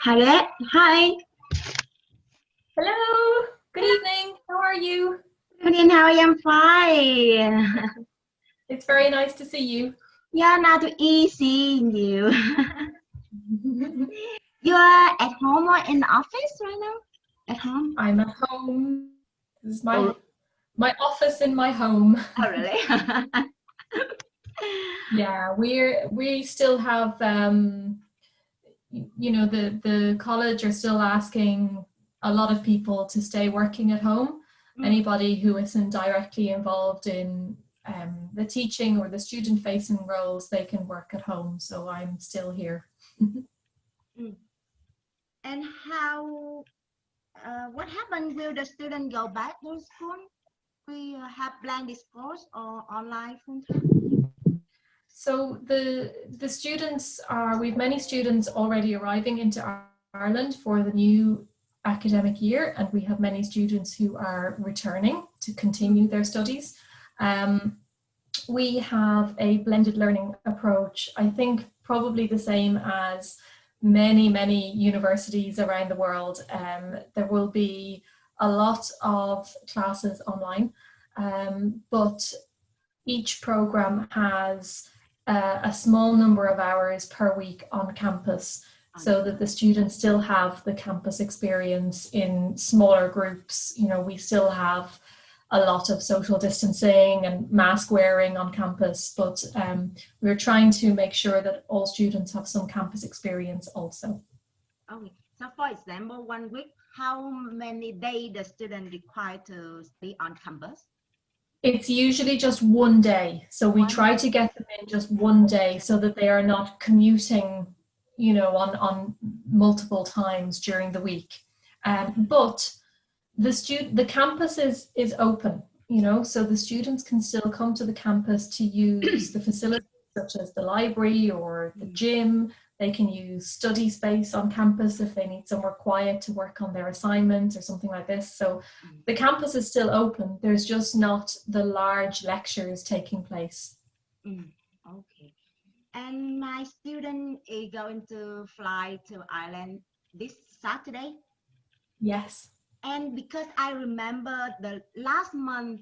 Hi there. Hi. Hello, good evening, how are you? Good evening. How are you? I'm fine. It's very nice to see you. Yeah, now to seeing you. You are at home or in the office right now? At home? I'm at home. This is Oh, my office in my home. oh really? Yeah, we still have the college are still asking a lot of people to stay working at home. Anybody who isn't directly involved in the teaching or the student facing roles, they can work at home. So I'm still here. Mm. And how? What happened? Will the student go back to school? We have planned this course or online full time? So the students are, we've many students already arriving into Ireland for the new academic year, and we have many students who are returning to continue their studies. We have a blended learning approach, I think probably the same as many universities around the world. There will be a lot of classes online, but each program has a small number of hours per week on campus so that the students still have the campus experience in smaller groups. You know, we still have a lot of social distancing and mask wearing on campus, but we're trying to make sure that all students have some campus experience also. Okay. So for example, 1 week, how many days the student required to stay on campus? It's usually just one day. So we try to get them in just one day so that they are not commuting, you know, on multiple times during the week. But the campus is open, you know, so the students can still come to the campus to use the facilities such as the library or the gym. They can use study space on campus if they need somewhere quiet to work on their assignments or something like this. So the campus is still open. There's just not the large lectures taking place. Okay. And my student is going to fly to Ireland this Saturday. Yes. And because I remember the last month,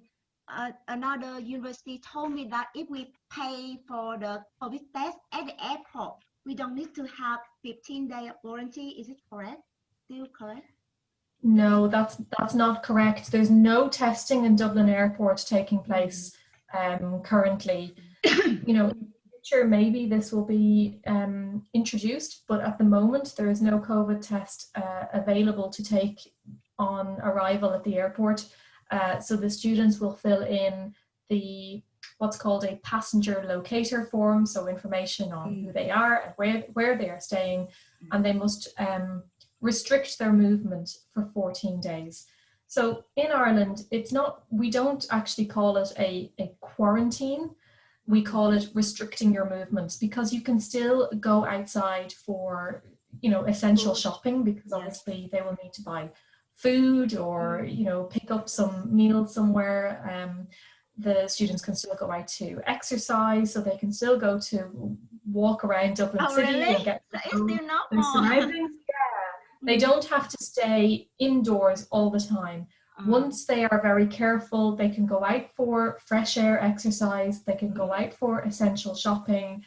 another university told me that if we pay for the COVID test at the airport, we don't need to have 15-day warranty. Is it correct? Still correct? No, that's not correct. There's no testing in Dublin Airport taking place currently. You know, in the future maybe this will be introduced, but at the moment there is no COVID test available to take on arrival at the airport. So the students will fill in what's called a passenger locator form, so information on who they are and where they are staying, and they must restrict their movement for 14 days. So in Ireland, we don't actually call it a quarantine. We call it restricting your movements, because you can still go outside for, you know, essential shopping, because obviously they will need to buy food or, you know, pick up some meals somewhere. The students can still go out to exercise, so they can still go to walk around Dublin City really? and get So it's still not their surroundings. They don't have to stay indoors all the time. Once they are very careful, they can go out for fresh air exercise, they can go out for essential shopping.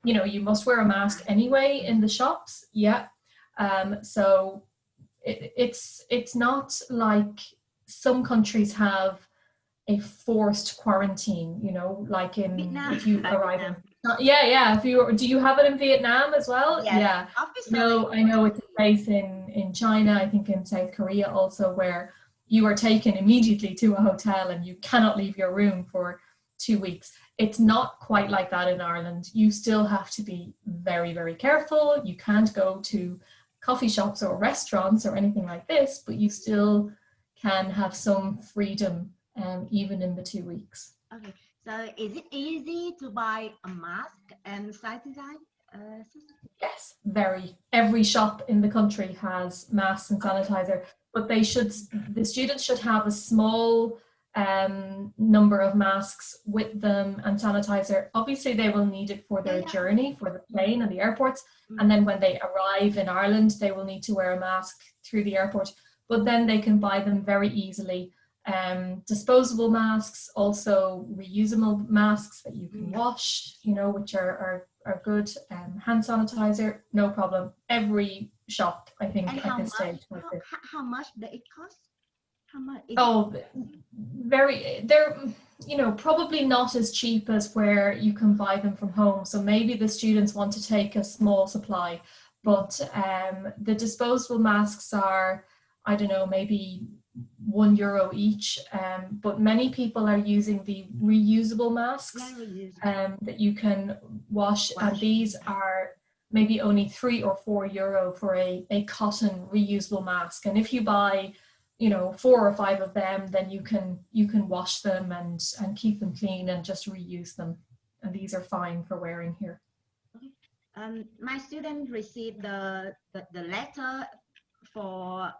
You know, you must wear a mask anyway in the shops. Yeah. So it's not like some countries have a forced quarantine, you know, like in Vietnam. if you arrive in do you have it in Vietnam as well? Yes, Yeah. No, I know it's a place in China, I think in South Korea also, where you are taken immediately to a hotel and you cannot leave your room for 2 weeks. It's not quite like that in Ireland. You still have to be very careful. You can't go to coffee shops or restaurants or anything like this, but you still can have some freedom even in the 2 weeks. Okay, so is it easy to buy a mask and sanitizer? Yes, very. Every shop in the country has masks and sanitizer, but the students should have a small number of masks with them and sanitizer. Obviously they will need it for their journey, for the plane and the airports, and then when they arrive in Ireland they will need to wear a mask through the airport, but then they can buy them very easily. Disposable masks, also reusable masks that you can wash, you know, which are good. Hand sanitizer, no problem. Every shop, I think, at this stage. How much does it cost? How much? They're, you know, probably not as cheap as where you can buy them from home. So maybe the students want to take a small supply, but the disposable masks are, I don't know, maybe €1 each, but many people are using the reusable masks that you can wash, and these are maybe only €3 or €4 for a cotton reusable mask. And if you buy, you know, 4 or 5 of them, then you can wash them and keep them clean and just reuse them, and these are fine for wearing here. My student received the letter for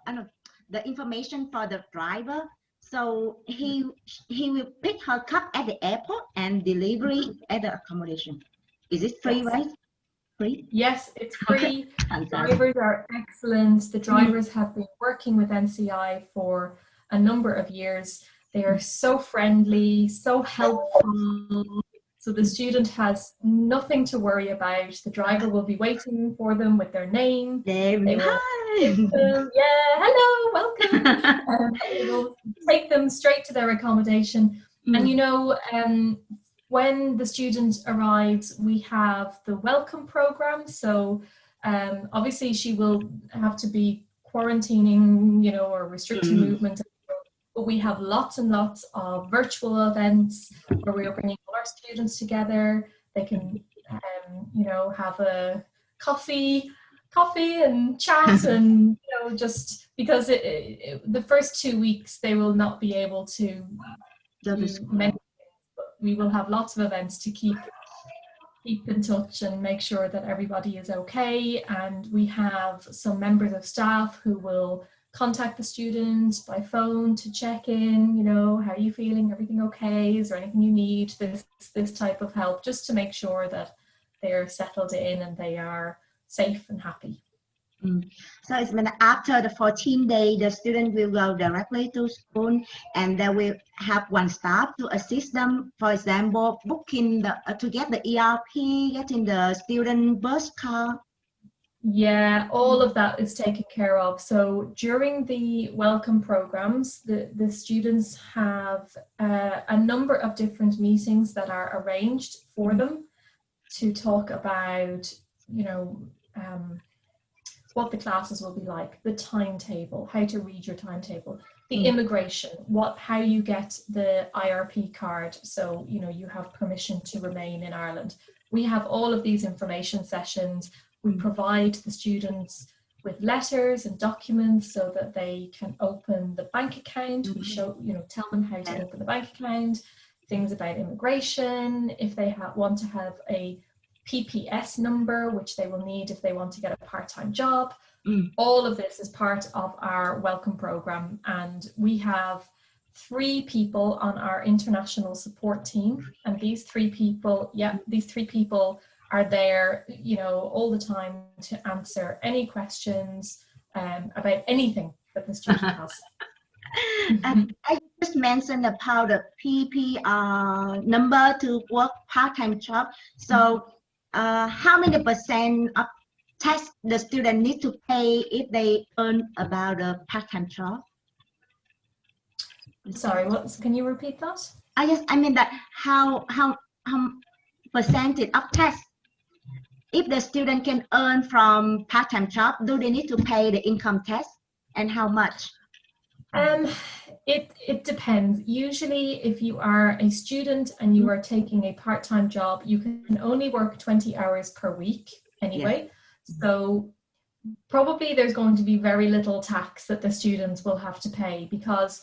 the information for the driver, so he will pick her up at the airport and delivery at the accommodation. Is it free, right? Free? Yes, it's free. Okay. Drivers are excellent. The drivers have been working with NCI for a number of years. They are so friendly, so helpful. So the student has nothing to worry about. The driver will be waiting for them with their name. They will hello, welcome. They will take them straight to their accommodation. And you know, when the student arrives, we have the welcome program. So obviously she will have to be quarantining, you know, or restricting movement. But we have lots and lots of virtual events where we are bringing all our students together. They can, you know, have a coffee and chat, and you know, just because the first 2 weeks they will not be able to do many things, but we will have lots of events to keep in touch and make sure that everybody is okay. And we have some members of staff who will contact the students by phone to check in, you know, how are you feeling, everything okay, is there anything you need, this type of help, just to make sure that they're settled in and they are safe and happy. So it's when after the 14 days, the student will go directly to school, and they will have one staff to assist them. For example, booking to get the ERP, getting the student bus car. Yeah, all of that is taken care of. So during the welcome programs, the students have a number of different meetings that are arranged for them to talk about, you know, what the classes will be like, the timetable, how to read your timetable, the immigration, how you get the IRP card, so you know you have permission to remain in Ireland. We have all of these information sessions. We provide the students with letters and documents so that they can open the bank account. We show, you know, tell them how to open the bank account, things about immigration, if they want to have a PPS number, which they will need if they want to get a part-time job. All of this is part of our welcome program, and we have 3 people on our international support team, and these 3 people are there, you know, all the time to answer any questions about anything that the student has. I just mentioned about the PPR number to work part-time job. So how many percent of tax the student need to pay if they earn about a part-time job? Sorry, can you repeat that? I mean that how percentage of tax if the student can earn from part-time job, do they need to pay the income tax, and how much? It depends. Usually if you are a student and you are taking a part-time job, you can only work 20 hours per week anyway. Yes. So probably there's going to be very little tax that the students will have to pay, because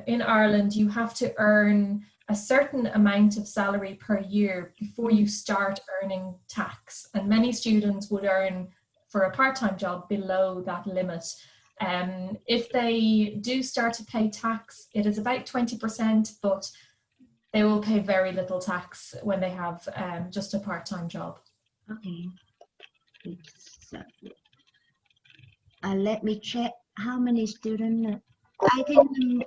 in Ireland you have to earn a certain amount of salary per year before you start earning tax, and many students would earn for a part-time job below that limit. If they do start to pay tax, it is about 20%, but they will pay very little tax when they have just a part-time job. Okay. Let me check how many students. I think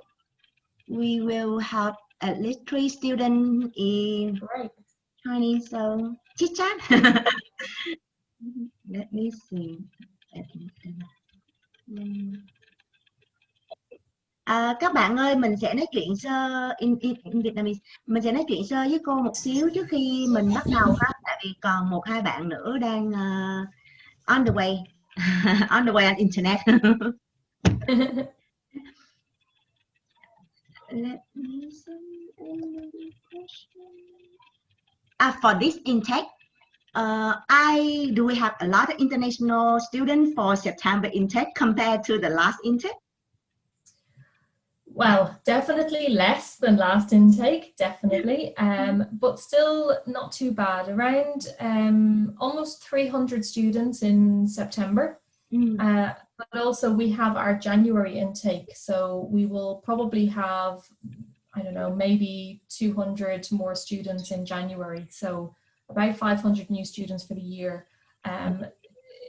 we will have at least 3 students in Chinese, so chit chat. Let me see. Các bạn ơi, mình sẽ nói chuyện sơ in Vietnamese. Mình sẽ nói chuyện sơ với cô một xíu trước khi mình bắt đầu ha, tại vì còn 1-2 bạn nữa đang on the way on the way on internet. Let me see any question. For this intake, do we have a lot of international students for September intake compared to the last intake? Well, definitely less than last intake, definitely, but still not too bad. Around almost 300 students in September. But also we have our January intake, so we will probably have, I don't know, maybe 200 more students in January, so about 500 new students for the year.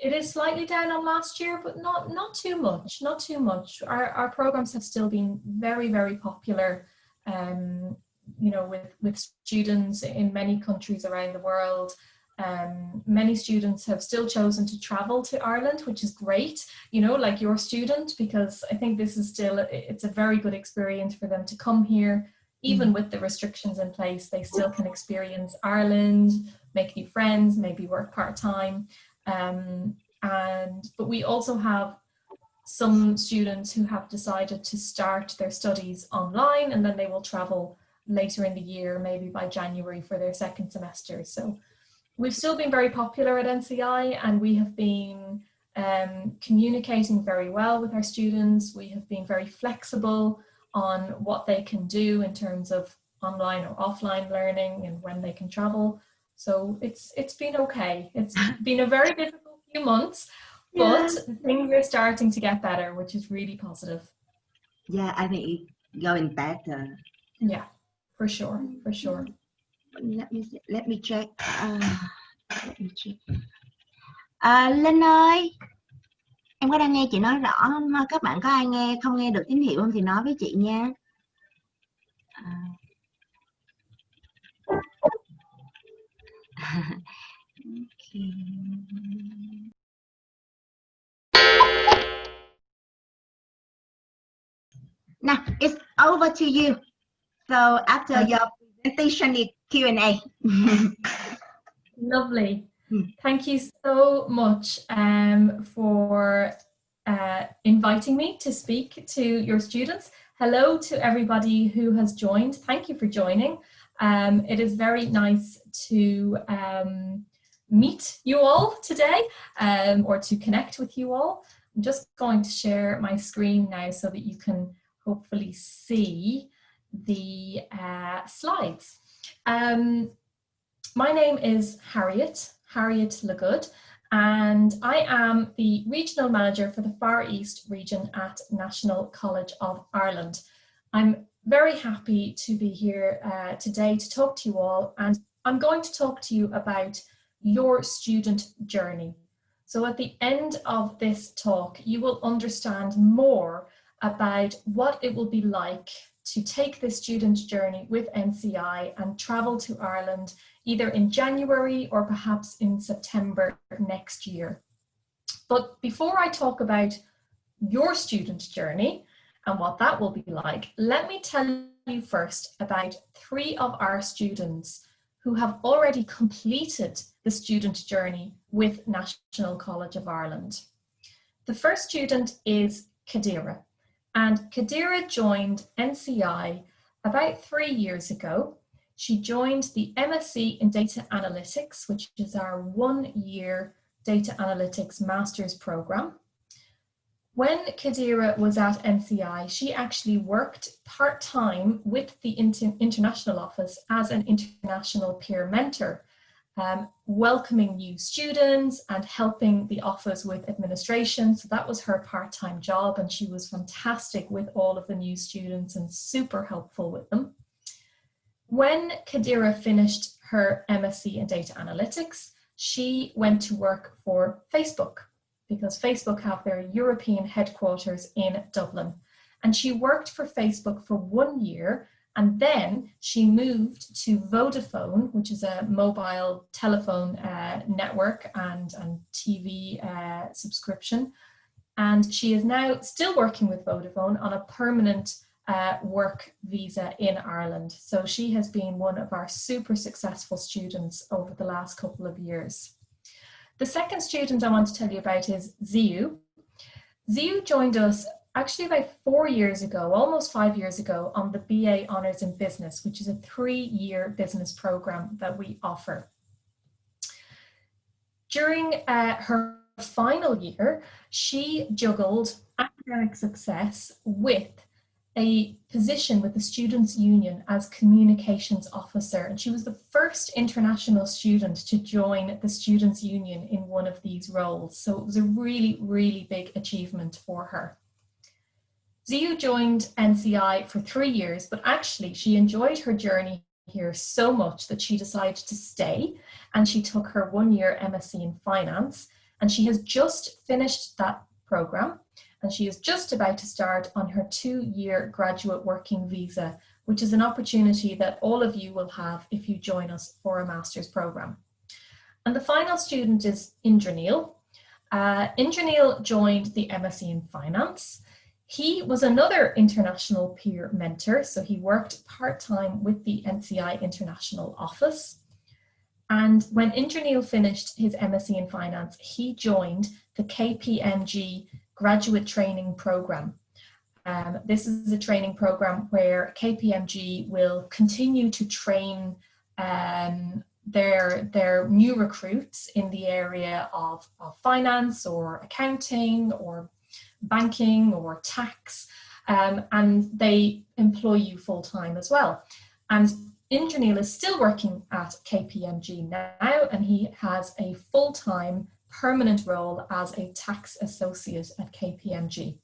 It is slightly down on last year, but not too much, not too much. Our programs have still been very, very popular, you know, with students in many countries around the world. Many students have still chosen to travel to Ireland, which is great, you know, like your student, because I think this is still, it's a very good experience for them to come here. Even with the restrictions in place, they still can experience Ireland, make new friends, maybe work part-time. But we also have some students who have decided to start their studies online, and then they will travel later in the year, maybe by January, for their second semester. So we've still been very popular at NCI, and we have been communicating very well with our students. We have been very flexible on what they can do in terms of online or offline learning and when they can travel. So it's been okay. It's been a very difficult few months, but things are starting to get better, which is really positive. Yeah, I think it's going better. Yeah, for sure, for sure. Let me check. Linh ơi, em có đang nghe chị nói rõ không? Các bạn có ai nghe không nghe được tín hiệu không thì nói với chị nha. Okay. Now it's over to you. So after your presentation, it's Q&A. Lovely. Thank you so much for inviting me to speak to your students. Hello to everybody who has joined. Thank you for joining. It is very nice to meet you all today, or to connect with you all. I'm just going to share my screen now so that you can hopefully see the slides. My name is Harriet Lagood, and I am the Regional Manager for the Far East region at National College of Ireland. I'm very happy to be here today to talk to you all, and I'm going to talk to you about your student journey. So at the end of this talk, you will understand more about what it will be like to take this student journey with NCI and travel to Ireland either in January or perhaps in September next year. But before I talk about your student journey and what that will be like, let me tell you first about 3 of our students who have already completed the student journey with National College of Ireland. The first student is Kadira, and Kadira joined NCI about 3 years ago. She joined the MSc in Data Analytics, which is our 1-year Data Analytics Master's program. When Kadira was at NCI, she actually worked part-time with the International Office as an international peer mentor. welcoming new students and helping the office with administration. So that was her part-time job, and she was fantastic with all of the new students and super helpful with them. When Kadira finished her MSc in data analytics, she went to work for Facebook, because Facebook have their European headquarters in Dublin. And she worked for Facebook for 1 year, and then she moved to Vodafone, which is a mobile telephone network and TV subscription. And she is now still working with Vodafone on a permanent work visa in Ireland. So she has been one of our super successful students over the last couple of years. The second student I want to tell you about is Ziu. Ziu joined us actually about 4 years ago, almost 5 years ago, on the BA Honours in Business, which is a 3-year business program that we offer. During her final year, she juggled academic success with a position with the Students' Union as communications officer, and she was the first international student to join the Students' Union in one of these roles. So it was a really, really big achievement for her. Ziu joined NCI for 3 years, but actually she enjoyed her journey here so much that she decided to stay, and she took her 1-year MSc in finance, and she has just finished that program. And she is just about to start on her 2-year graduate working visa, which is an opportunity that all of you will have if you join us for a master's program. And the final student is Indranil. Indranil joined the MSc in finance. He was another international peer mentor, so he worked part-time with the NCI International Office. And when Indranil finished his MSc in finance, he joined the KPMG graduate training program. This is a training program where KPMG will continue to train their new recruits in the area of finance or accounting or banking or tax, and they employ you full-time as well. And Indranil is still working at KPMG now, and he has a full-time permanent role as a tax associate at KPMG.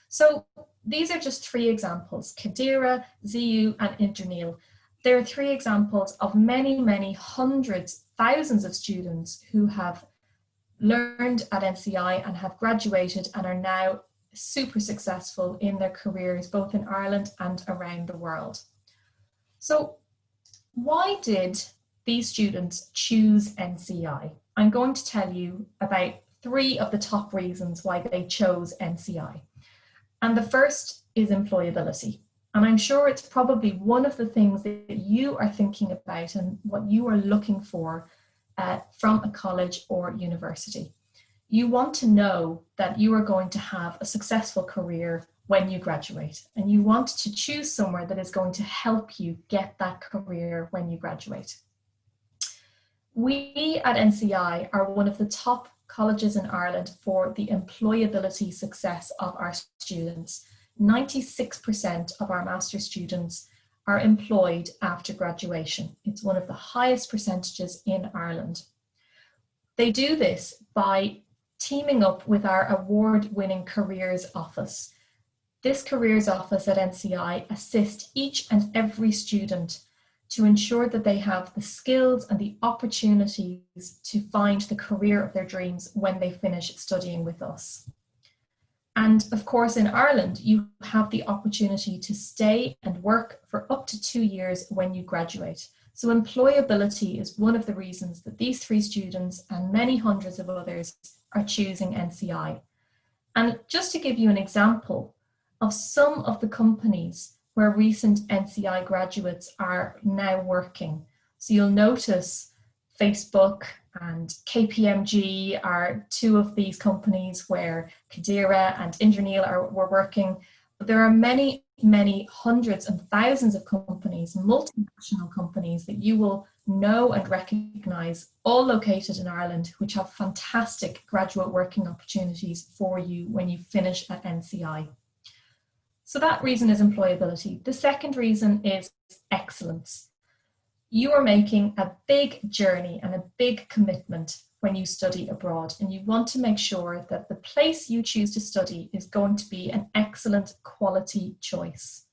So these are just 3 examples: Kadira, Ziu, and Indranil. There are 3 examples of many, many hundreds, thousands of students who have learned at NCI and have graduated and are now super successful in their careers, both in Ireland and around the world. So why did these students choose NCI? I'm going to tell you about 3 of the top reasons why they chose NCI. And the first is employability. And I'm sure it's probably one of the things that you are thinking about and what you are looking for from a college or university. You want to know that you are going to have a successful career when you graduate, and you want to choose somewhere that is going to help you get that career when you graduate. We at NCI are one of the top colleges in Ireland for the employability success of our students. 96% of our master's students are employed after graduation. It's one of the highest percentages in Ireland. They do this by teaming up with our award-winning careers office. This careers office at NCI assists each and every student to ensure that they have the skills and the opportunities to find the career of their dreams when they finish studying with us. And of course, in Ireland, you have the opportunity to stay and work for up to 2 years when you graduate. So employability is one of the reasons that these 3 students and many hundreds of others are choosing NCI. And just to give you an example of some of the companies where recent NCI graduates are now working. So you'll notice Facebook and KPMG are 2 of these companies where Kadira and Indranil were working. But there are many, many hundreds and thousands of companies, multinational companies that you will know and recognize, all located in Ireland, which have fantastic graduate working opportunities for you when you finish at NCI. So that reason is employability. The second reason is excellence. You are making a big journey and a big commitment when you study abroad, and you want to make sure that the place you choose to study is going to be an excellent quality choice.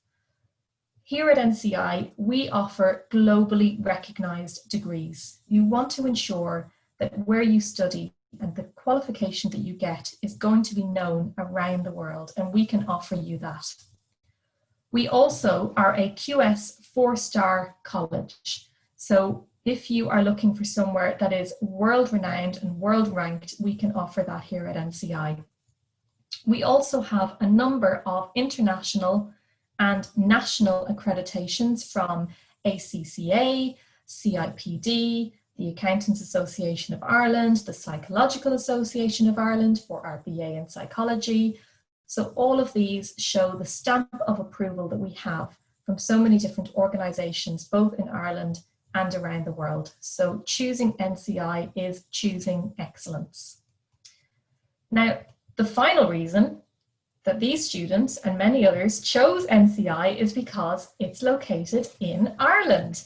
Here at NCI, we offer globally recognised degrees. You want to ensure that where you study and the qualification that you get is going to be known around the world, and we can offer you that. We also are a QS 4-star college. So if you are looking for somewhere that is world-renowned and world-ranked, we can offer that here at NCI. We also have a number of international and national accreditations from ACCA, CIPD, the Accountants Association of Ireland, the Psychological Association of Ireland for our BA in psychology. So all of these show the stamp of approval that we have from so many different organisations, both in Ireland and around the world. So choosing NCI is choosing excellence. Now, the final reason that these students and many others chose NCI is because it's located in Ireland.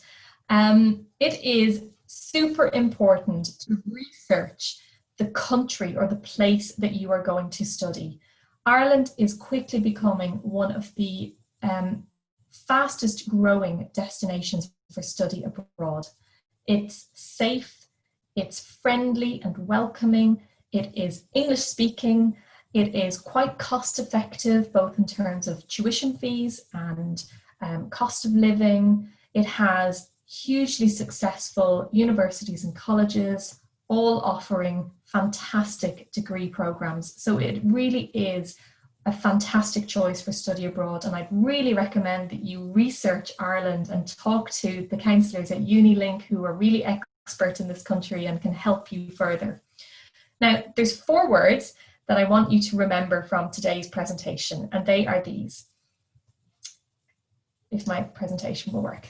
It is super important to research the country or the place that you are going to study. Ireland is quickly becoming one of the fastest growing destinations for study abroad. It's safe, it's friendly and welcoming, it is English speaking, it is quite cost effective both in terms of tuition fees and cost of living. It has hugely successful universities and colleges, all offering fantastic degree programs. So it really is a fantastic choice for study abroad, and I'd really recommend that you research Ireland and talk to the counsellors at UniLink who are really expert in this country and can help you further. Now, there's 4 words that I want you to remember from today's presentation, and they are these. If my presentation will work.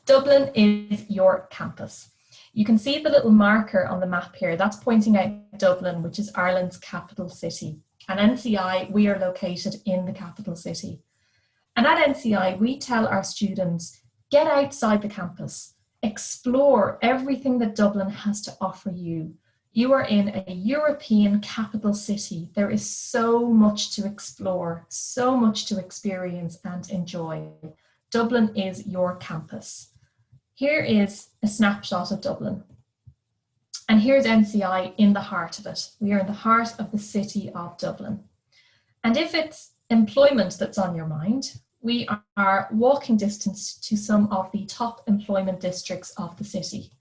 Dublin is your campus. You can see the little marker on the map here. That's pointing out Dublin, which is Ireland's capital city. And NCI, we are located in the capital city. And at NCI, we tell our students, get outside the campus, explore everything that Dublin has to offer you. You are in a European capital city. There is so much to explore, so much to experience and enjoy. Dublin is your campus. Here is a snapshot of Dublin. And here's NCI in the heart of it. We are in the heart of the city of Dublin. And if it's employment that's on your mind, we are walking distance to some of the top employment districts of the city.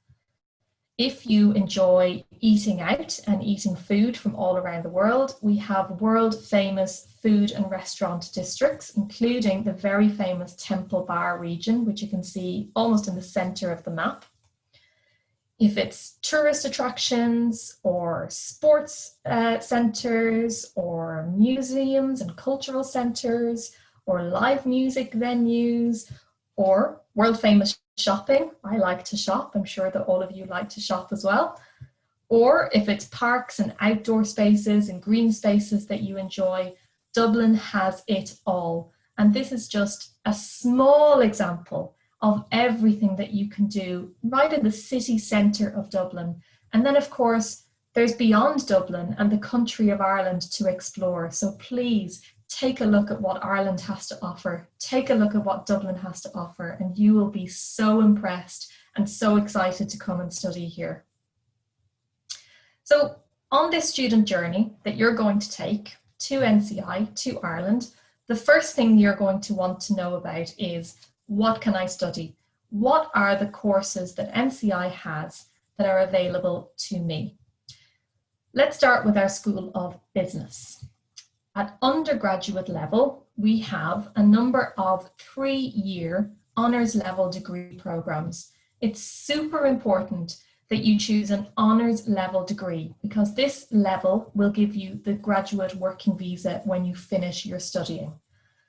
If you enjoy eating out and eating food from all around the world, we have world famous food and restaurant districts, including the very famous Temple Bar region, which you can see almost in the center of the map. If it's tourist attractions or sports centers or museums and cultural centers or live music venues or world famous shopping. I like to shop. I'm sure that all of you like to shop as well. Or if it's parks and outdoor spaces and green spaces that you enjoy, Dublin has it all. And this is just a small example of everything that you can do right in the city centre of Dublin. And then of course, there's beyond Dublin and the country of Ireland to explore. So please take a look at what Ireland has to offer. Take a look at what Dublin has to offer, and you will be so impressed and so excited to come and study here. So on this student journey that you're going to take to NCI, to Ireland, the first thing you're going to want to know about is, what can I study? What are the courses that NCI has that are available to me? Let's start with our School of Business. At undergraduate level, we have a number of 3-year honours level degree programs. It's super important that you choose an honours level degree because this level will give you the graduate working visa when you finish your studying.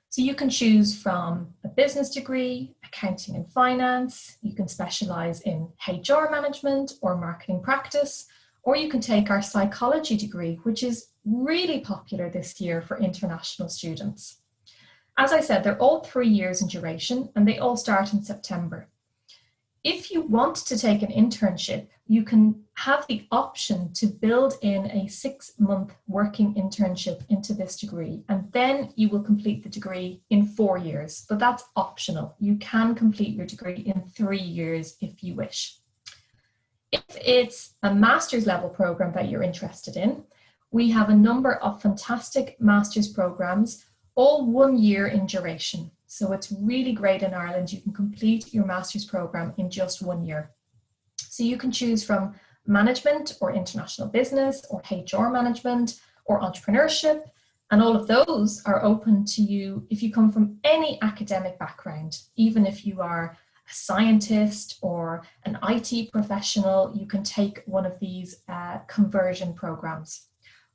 So you can choose from a business degree, accounting and finance, you can specialise in HR management or marketing practice, or you can take our psychology degree, which is really popular this year for international students. As I said, they're all 3 years in duration and they all start in September. If you want to take an internship, you can have the option to build in a 6-month working internship into this degree, and then you will complete the degree in 4 years, but that's optional. You can complete your degree in 3 years if you wish. If it's a master's level program that you're interested in, we have a number of fantastic master's programs, all 1 year in duration. So it's really great in Ireland. You can complete your master's program in just 1 year. So you can choose from management or international business or HR management or entrepreneurship, and all of those are open to you if you come from any academic background. Even if you are a scientist or an IT professional, you can take one of these conversion programs.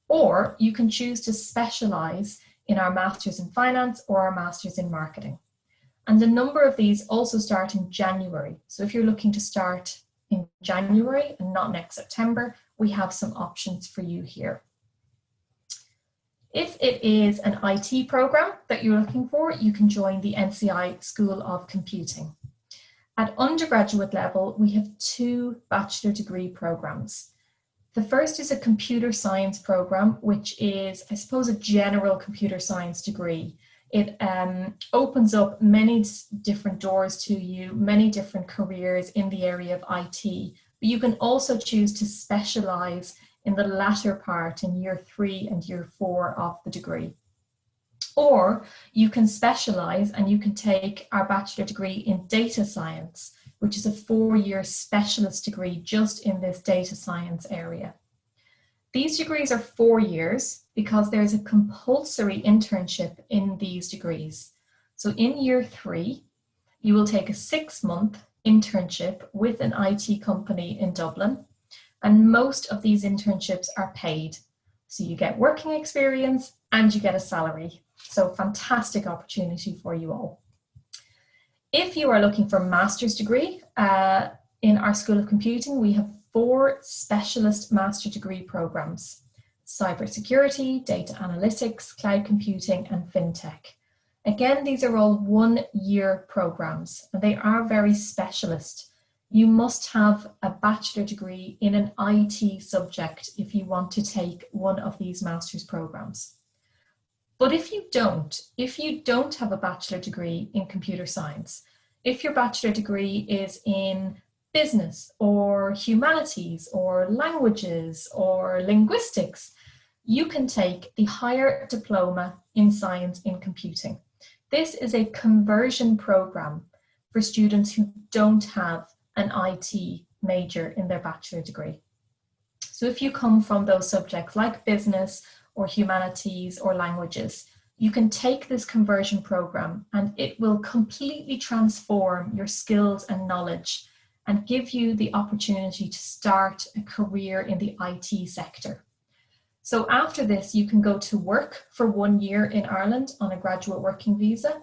Or you can choose to specialize in our Masters in Finance or our Masters in Marketing. And a number of these also start in January. So if you're looking to start in January and not next September, we have some options for you here. If it is an IT program that you're looking for, you can join the NCI School of Computing. At undergraduate level, we have 2 bachelor degree programs. The first is a computer science program, which is, I suppose, a general computer science degree. It opens up many different doors to you, many different careers in the area of IT. But you can also choose to specialize in the latter part in year 3 and year 4 of the degree. Or you can specialize and you can take our bachelor degree in data science, which is a 4-year specialist degree just in this data science area. These degrees are 4 years because there's a compulsory internship in these degrees. So in year 3, you will take a 6-month internship with an IT company in Dublin, and most of these internships are paid. So you get working experience and you get a salary. So fantastic opportunity for you all. If you are looking for a master's degree in our School of Computing, we have 4 specialist master degree programs: cybersecurity, data analytics, cloud computing, and fintech. Again, these are all 1-year programs, and they are very specialist. You must have a bachelor degree in an IT subject if you want to take one of these master's programs. But if you don't have a bachelor degree in computer science, if your bachelor degree is in business or humanities or languages or linguistics, you can take the higher diploma in science in computing. This is a conversion program for students who don't have an IT major in their bachelor degree. So if you come from those subjects like business or humanities or languages, you can take this conversion program and it will completely transform your skills and knowledge and give you the opportunity to start a career in the IT sector. So after this, you can go to work for 1 year in Ireland on a graduate working visa,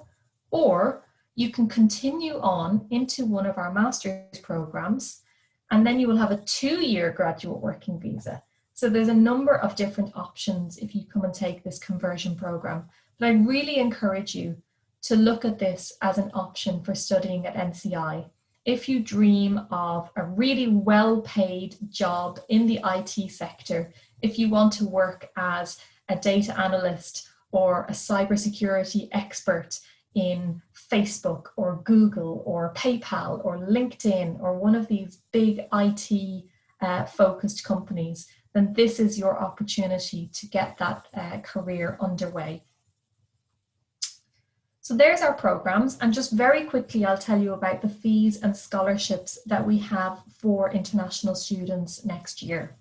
or you can continue on into one of our master's programs, and then you will have a 2-year graduate working visa. So there's a number of different options if you come and take this conversion program. But I really encourage you to look at this as an option for studying at NCI. If you dream of a really well-paid job in the IT sector, if you want to work as a data analyst or a cybersecurity expert in Facebook or Google or PayPal or LinkedIn or one of these big IT focused companies, then this is your opportunity to get that career underway. So there's our programs, and just very quickly I'll tell you about the fees and scholarships that we have for international students next year.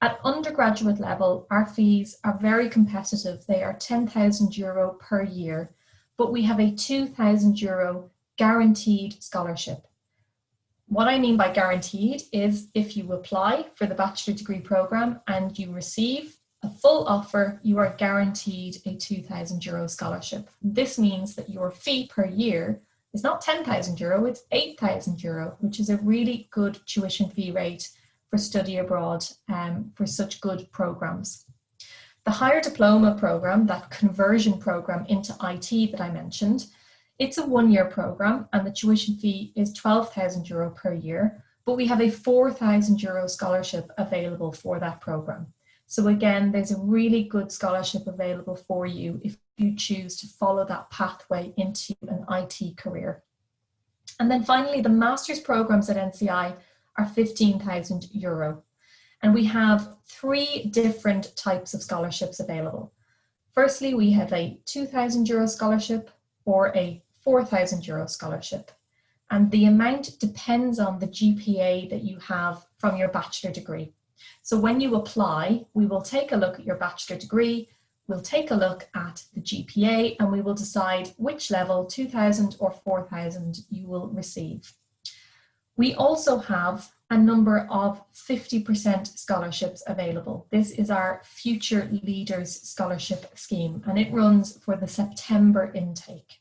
At undergraduate level, our fees are very competitive. They are €10,000 per year, but we have a €2,000 guaranteed scholarship. What I mean by guaranteed is if you apply for the bachelor degree program and you receive a full offer, you are guaranteed a €2,000 scholarship. This means that your fee per year is not €10,000, it's €8,000, which is a really good tuition fee rate for study abroad for such good programs. The higher diploma program, that conversion program into IT that I mentioned, It's a 1-year program and the tuition fee is €12,000 per year, but we have a €4,000 scholarship available for that program. So again, there's a really good scholarship available for you if you choose to follow that pathway into an IT career. And then finally, the master's programs at NCI are €15,000. And we have 3 different types of scholarships available. Firstly, we have a €2,000 scholarship or a €4,000 scholarship. And the amount depends on the GPA that you have from your bachelor degree. So when you apply, we will take a look at your bachelor degree, we'll take a look at the GPA, and we will decide which level, 2,000 or 4,000, you will receive. We also have a number of 50% scholarships available. This is our Future Leaders Scholarship Scheme, and it runs for the September intake.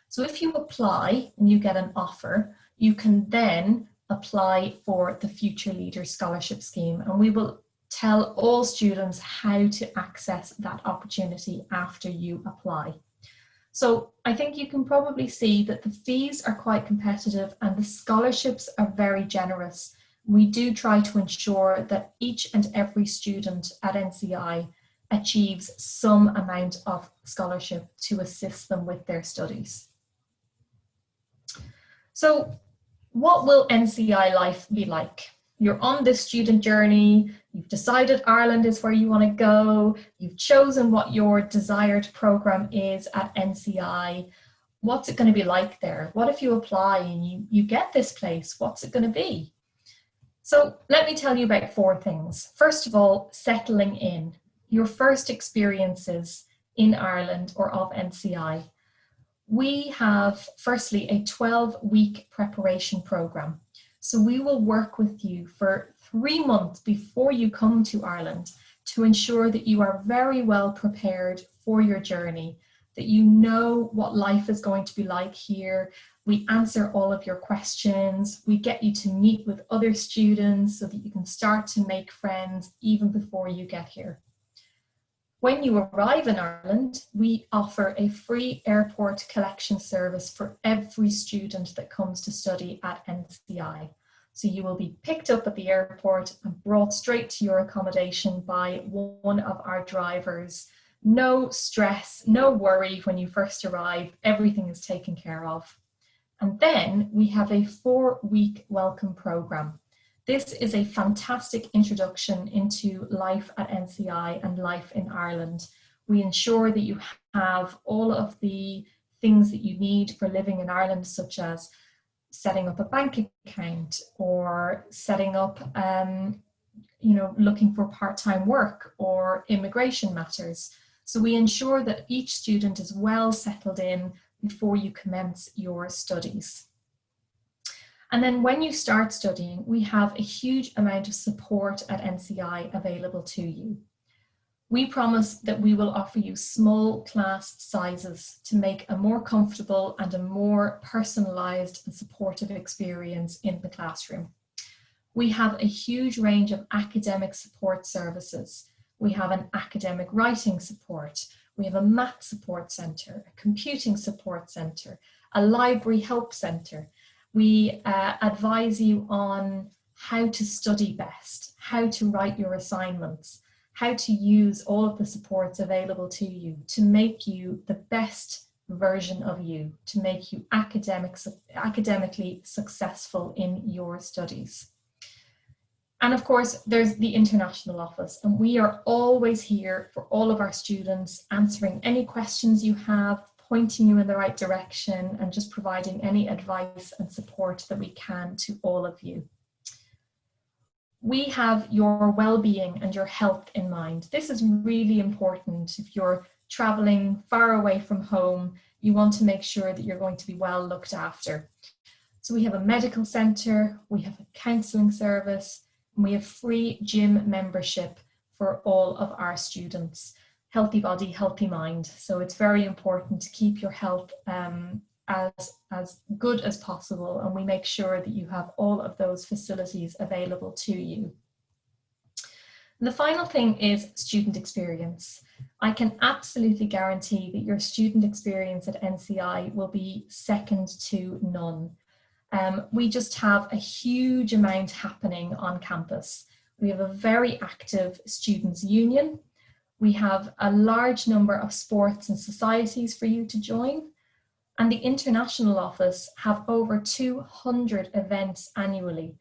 So if you apply and you get an offer, you can then apply for the Future Leaders Scholarship Scheme, and we will tell all students how to access that opportunity after you apply. So I think you can probably see that the fees are quite competitive and the scholarships are very generous. We do try to ensure that each and every student at NCI achieves some amount of scholarship to assist them with their studies. So what will NCI life be like? You're on this student journey, you've decided Ireland is where you want to go, you've chosen what your desired program is at NCI. What's it going to be like there? What if you apply and you get this place? What's it going to be? So let me tell you about 4 things. First of all, settling in. Your first experiences in Ireland or of NCI. We have, firstly, a 12-week preparation program. So we will work with you for 3 months before you come to Ireland to ensure that you are very well prepared for your journey, that you know what life is going to be like here. We answer all of your questions. We get you to meet with other students so that you can start to make friends even before you get here. When you arrive in Ireland, we offer a free airport collection service for every student that comes to study at NCI. So you will be picked up at the airport and brought straight to your accommodation by one of our drivers. No stress, no worry when you first arrive, everything is taken care of. And then we have a 4-week welcome program. This is a fantastic introduction into life at NCI and life in Ireland. We ensure that you have all of the things that you need for living in Ireland, such as setting up a bank account or setting up, looking for part-time work or immigration matters. So we ensure that each student is well settled in before you commence your studies. And then when you start studying, we have a huge amount of support at NCI available to you. We promise that we will offer you small class sizes to make a more comfortable and a more personalised and supportive experience in the classroom. We have a huge range of academic support services. We have an academic writing support. We have a math support centre, a computing support centre, a library help centre. We advise you on how to study best, how to write your assignments, how to use all of the supports available to you to make you the best version of you, to make you academically successful in your studies. And of course, there's the international office, and we are always here for all of our students, answering any questions you have, pointing you in the right direction, and just providing any advice and support that we can to all of you. We have your well-being and your health in mind. This is really important. If you're traveling far away from home, you want to make sure that you're going to be well looked after. So we have a medical centre, we have a counselling service, and we have free gym membership for all of our students. Healthy body, healthy mind. So it's very important to keep your health as good as possible, and we make sure that you have all of those facilities available to you. And the final thing is student experience. I can absolutely guarantee that your student experience at NCI will be second to none. We just have a huge amount happening on campus. We have a very active students' union. We have a large number of sports and societies for you to join. And the international office have over 200 events annually,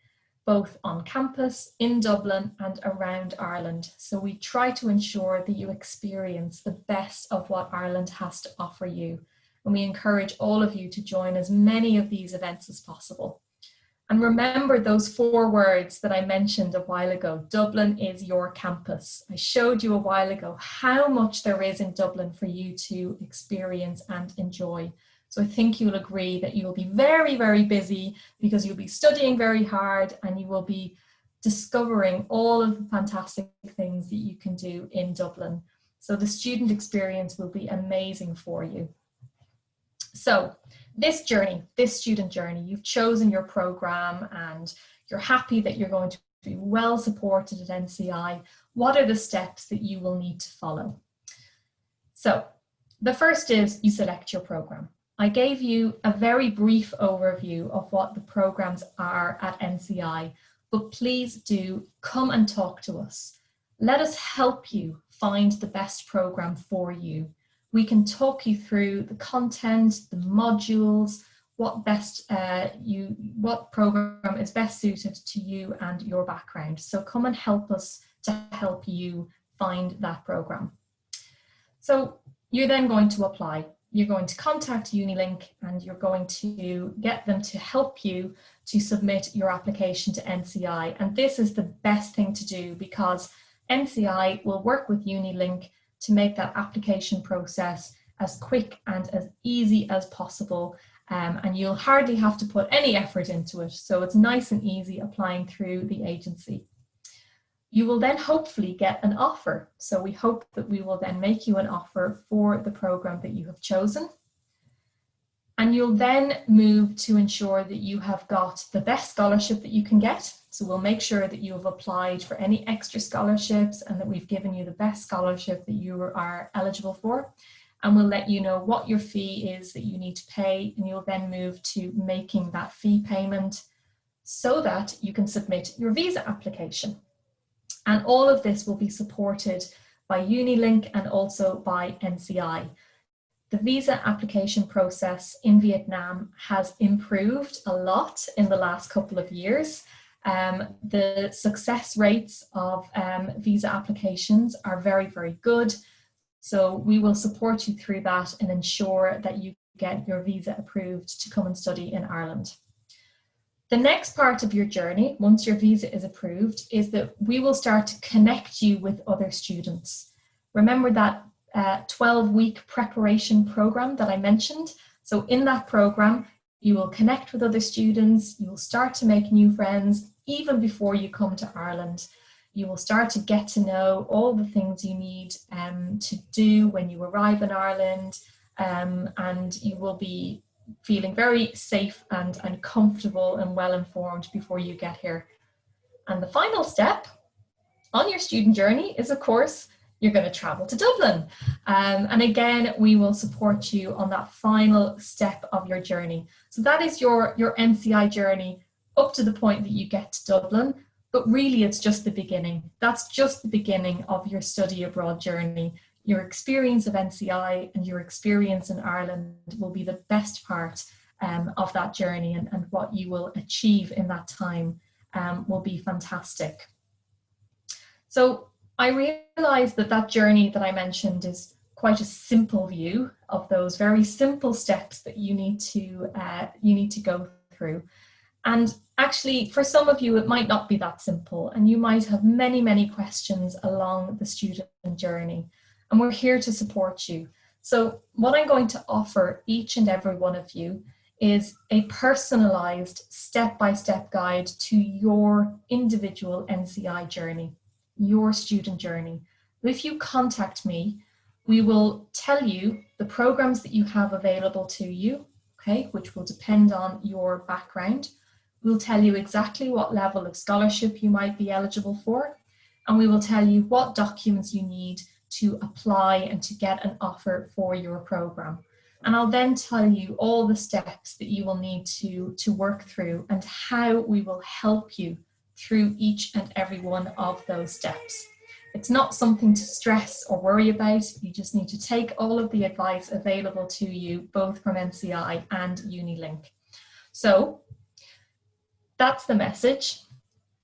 both on campus, in Dublin and around Ireland. So we try to ensure that you experience the best of what Ireland has to offer you. And we encourage all of you to join as many of these events as possible. And remember those 4 words that I mentioned a while ago. Dublin is your campus. I showed you a while ago how much there is in Dublin for you to experience and enjoy. So I think you'll agree that you will be very, very busy because you'll be studying very hard and you will be discovering all of the fantastic things that you can do in Dublin. So the student experience will be amazing for you. So this journey, this student journey, you've chosen your program and you're happy that you're going to be well supported at NCI. What are the steps that you will need to follow? So the first is you select your program. I gave you a very brief overview of what the programs are at NCI, but please do come and talk to us. Let us help you find the best program for you. We can talk you through the content, the modules, what program is best suited to you and your background. So come and help us to help you find that program. So you're then going to apply. You're going to contact Unilink and you're going to get them to help you to submit your application to NCI. And this is the best thing to do because NCI will work with Unilink to make that application process as quick and as easy as possible. And you'll hardly have to put any effort into it. So it's nice and easy applying through the agency. You will then hopefully get an offer. So we hope that we will then make you an offer for the program that you have chosen. And you'll then move to ensure that you have got the best scholarship that you can get. So we'll make sure that you have applied for any extra scholarships and that we've given you the best scholarship that you are eligible for. And we'll let you know what your fee is that you need to pay, and you'll then move to making that fee payment so that you can submit your visa application. And all of this will be supported by Unilink and also by NCI. The visa application process in Vietnam has improved a lot in the last couple of years. The success rates of visa applications are very, very good. So we will support you through that and ensure that you get your visa approved to come and study in Ireland. The next part of your journey, once your visa is approved, is that we will start to connect you with other students. Remember that 12-week preparation program that I mentioned? So in that program, you will connect with other students, you will start to make new friends even before you come to Ireland. You will start to get to know all the things you need to do when you arrive in Ireland, and you will be feeling very safe and comfortable and well informed before you get here. And the final step on your student journey is, of course, you're going to travel to Dublin. And again, we will support you on that final step of your journey. So that is your NCI journey up to the point that you get to Dublin. But really, it's just the beginning. That's just the beginning of your study abroad journey. Your experience of NCI and your experience in Ireland will be the best part of that journey, and what you will achieve in that time will be fantastic. So I realized that journey that I mentioned is quite a simple view of those very simple steps that you need to go through. And actually, for some of you, it might not be that simple, and you might have many, many questions along the student journey. And we're here to support you. So what I'm going to offer each and every one of you is a personalized step-by-step guide to your individual NCI journey, your student journey. If you contact me, we will tell you the programs that you have available to you, okay, which will depend on your background. We'll tell you exactly what level of scholarship you might be eligible for. and we will tell you what documents you need to apply and to get an offer for your program. And I'll then tell you all the steps that you will need to work through and how we will help you through each and every one of those steps. It's not something to stress or worry about. You just need to take all of the advice available to you, both from NCI and Unilink. So that's the message.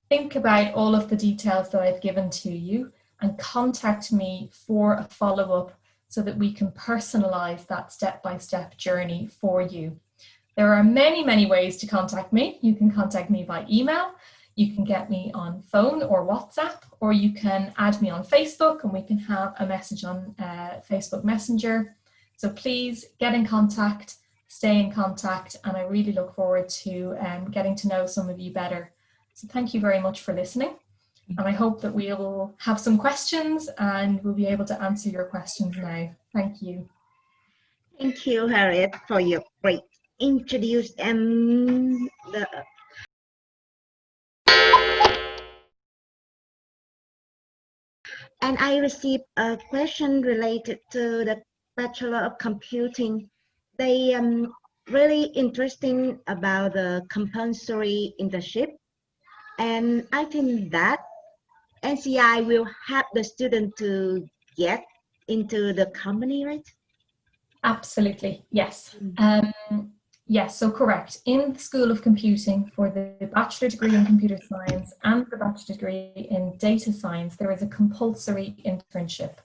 Think about all of the details that I've given to you and contact me for a follow-up so that we can personalize that step-by-step journey for you. There are many, many ways to contact me. You can contact me by email, you can get me on phone or WhatsApp, or you can add me on Facebook and we can have a message on Facebook Messenger. So please get in contact, stay in contact, and I really look forward to getting to know some of you better. So thank you very much for listening. And I hope that we will have some questions and we'll be able to answer your questions now. Thank you. Thank you, Harriet, for your great introduction and I received a question related to the Bachelor of Computing. They really interesting about the compulsory internship, and I think that NCI will help the student to get into the company, right? Absolutely, yes. Yes, so correct. In the School of Computing, for the Bachelor degree in Computer Science and the Bachelor degree in Data Science, there is a compulsory internship.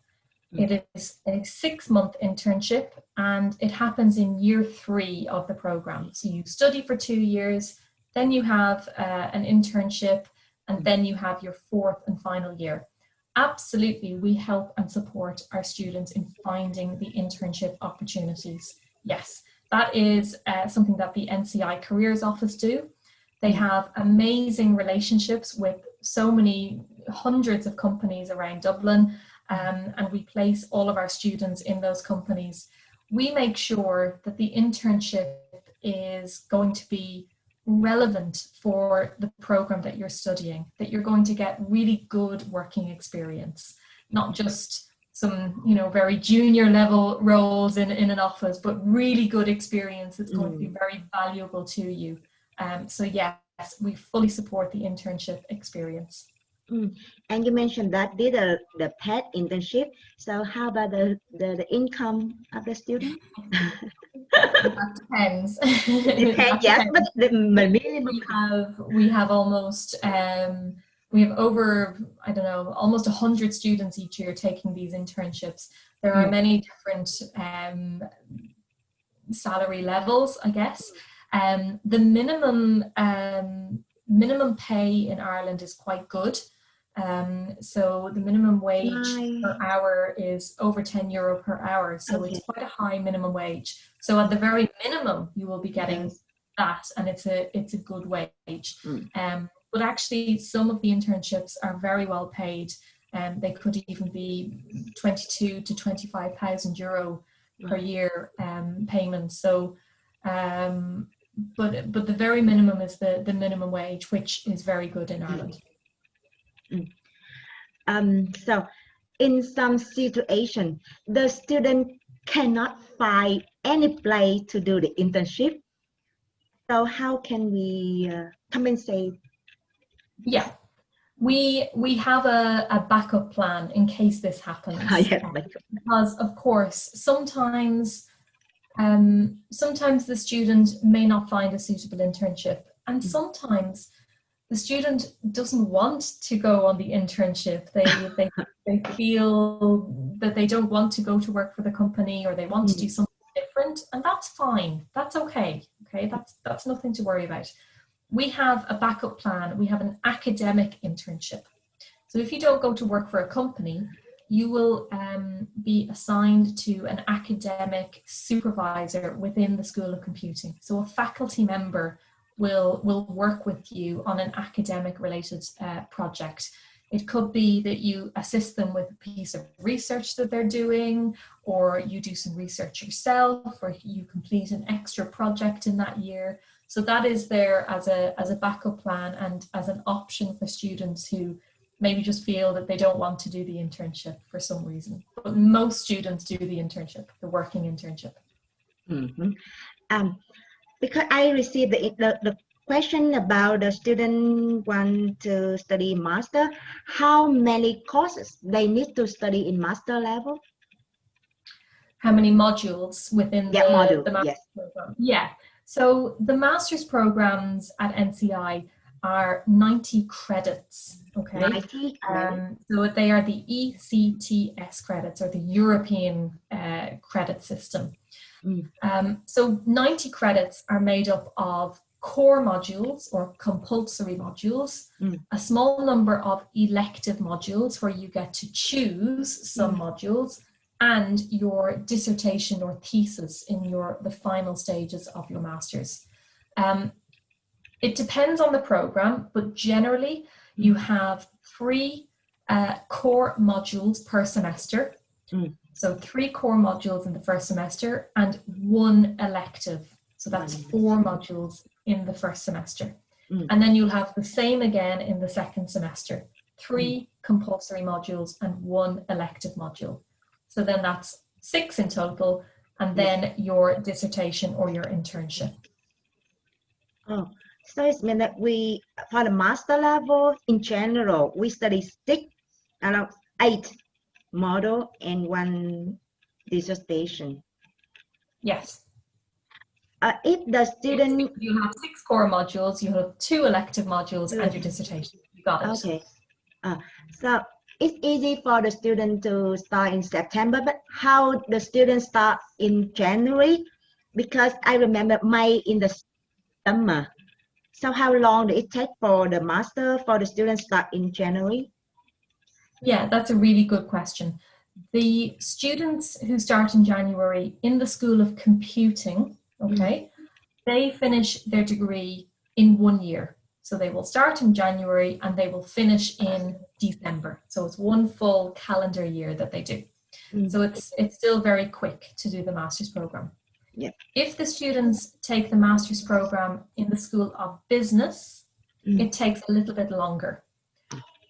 It is a 6-month internship and it happens in year 3 of the program. So you study for 2 years, then you have an internship, and then you have your 4th and final year. Absolutely, we help and support our students in finding the internship opportunities. Yes, that is something that the NCI Careers Office do. They have amazing relationships with so many hundreds of companies around Dublin, and we place all of our students in those companies. We make sure that the internship is going to be relevant for the program that you're studying, that you're going to get really good working experience, not just some, you know, very junior level roles in an office, but really good experience that's going to be very valuable to you. So yes, we fully support the internship experience. And you mentioned that did the paid internship. So how about the income of the student? That depends. Depends, yes, but the minimum. We have almost we have over, I don't know, almost 100 students each year taking these internships. There are many different salary levels, I guess. The minimum pay in Ireland is quite good. So the minimum wage per hour is over €10 per hour. So it's quite a high minimum wage. So at the very minimum, you will be getting that, and it's a good wage. But actually, some of the internships are very well paid, and they could even be 22 to 25,000 euro per year payment. So, but the very minimum is the minimum wage, which is very good in Ireland. So in some situation, the student cannot find any place to do the internship. So how can we compensate? Yeah, we have a backup plan in case this happens. Because of course, sometimes the student may not find a suitable internship, and sometimes the student doesn't want to go on the internship. They feel that they don't want to go to work for the company, or they want to do something different, and that's fine. That's okay. Okay, that's nothing to worry about. We have a backup plan. We have an academic internship. So if you don't go to work for a company, you will be assigned to an academic supervisor within the School of Computing. So a faculty member will work with you on an academic related project. It could be that you assist them with a piece of research that they're doing, or you do some research yourself, or you complete an extra project in that year. So that is there as a backup plan and as an option for students who maybe just feel that they don't want to do the internship for some reason. But most students do the internship, the working internship. Mm-hmm. Because I received the question about the student want to study master, how many courses they need to study in master level? How many modules within the master's yes. program? Yeah. So the master's programs at NCI are 90 credits. Okay. 90 credits. So they are the ECTS credits, or the European credit system. So 90 credits are made up of core modules or compulsory modules, a small number of elective modules where you get to choose some modules, and your dissertation or thesis in the final stages of your master's. It depends on the program, but generally you have 3 core modules per semester. So 3 core modules in the first semester and 1 elective. So that's 4 modules in the first semester. And then you'll have the same again in the second semester. 3 compulsory modules and 1 elective module. So then that's 6 in total, and then your dissertation or your internship. Oh, so it means that for the master level, in general, we study 8 module and 1 dissertation. Yes. If the student... You have 6 core modules, you have 2 elective modules and your dissertation. You got it. Okay. So it's easy for the student to start in September, but how the students start in January? Because I remember May in the summer. So how long did it take for the master, for the students start in January? Yeah, that's a really good question. The students who start in January in the School of Computing, okay, they finish their degree in 1 year. So they will start in January and they will finish in December. So it's 1 full calendar year that they do. So it's still very quick to do the master's program. Yeah. If the students take the master's program in the School of Business, it takes a little bit longer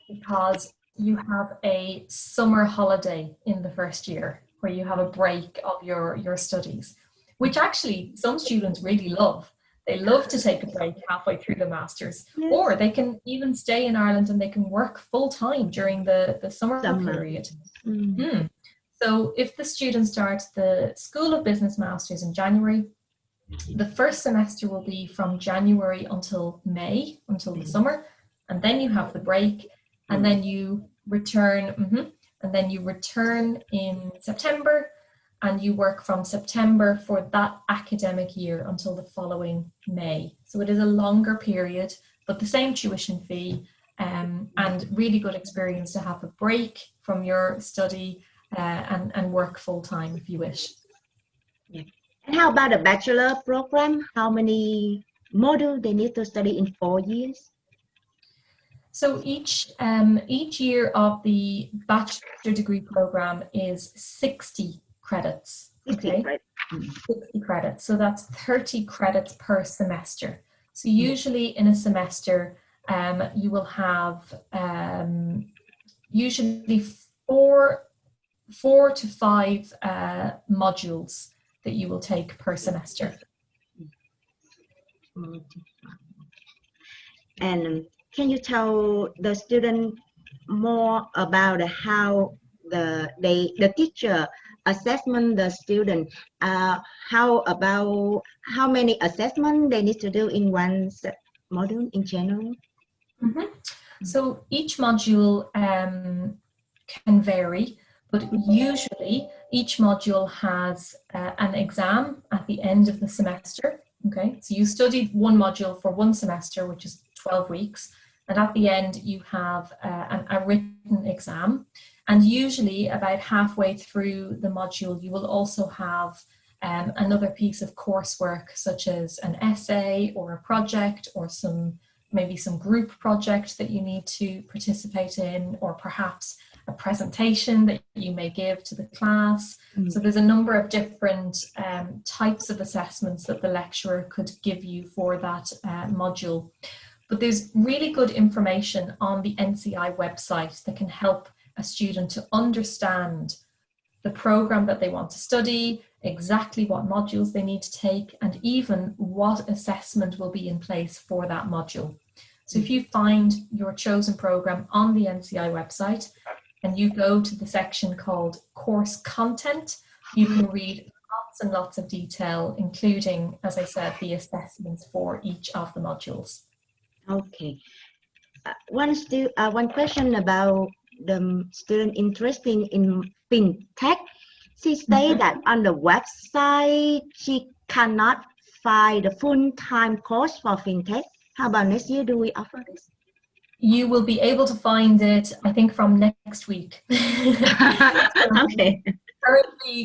because you have a summer holiday in the first year where you have a break of your studies, which actually some students really love. They love to take a break halfway through the master's, or they can even stay in Ireland and they can work full time during the summer period. So if the student starts the School of Business Masters in January, the first semester will be from January until May, until the summer, and then you have the break, and then you return, in September, and you work from September for that academic year until the following May. So it is a longer period, but the same tuition fee, and really good experience to have a break from your study and work full time if you wish. Yeah. And how about the bachelor program? How many modules they need to study in 4 years? So each year of the bachelor degree program is 60 credits. 60 credits. So that's 30 credits per semester. So usually in a semester, you will have usually four to five modules that you will take per semester. And can you tell the student more about how the teacher assessment the student? How many assessment they need to do in one module in general? So each module can vary, but usually each module has an exam at the end of the semester. Okay, so you studied one module for one semester, which is 12 weeks, and at the end you have a written exam. And usually about halfway through the module, you will also have another piece of coursework, such as an essay or a project, or maybe some group project that you need to participate in, or perhaps a presentation that you may give to the class. So there's a number of different types of assessments that the lecturer could give you for that module. But there's really good information on the NCI website that can help a student to understand the program that they want to study, exactly what modules they need to take, and even what assessment will be in place for that module. So if you find your chosen program on the NCI website and you go to the section called course content, you can read lots and lots of detail, including, as I said, the assessments for each of the modules. Okay. One question about the student interested in fintech. She said that on the website she cannot find the full-time course for fintech. How about next year? Do we offer this? You will be able to find it, I think, from next week. Okay.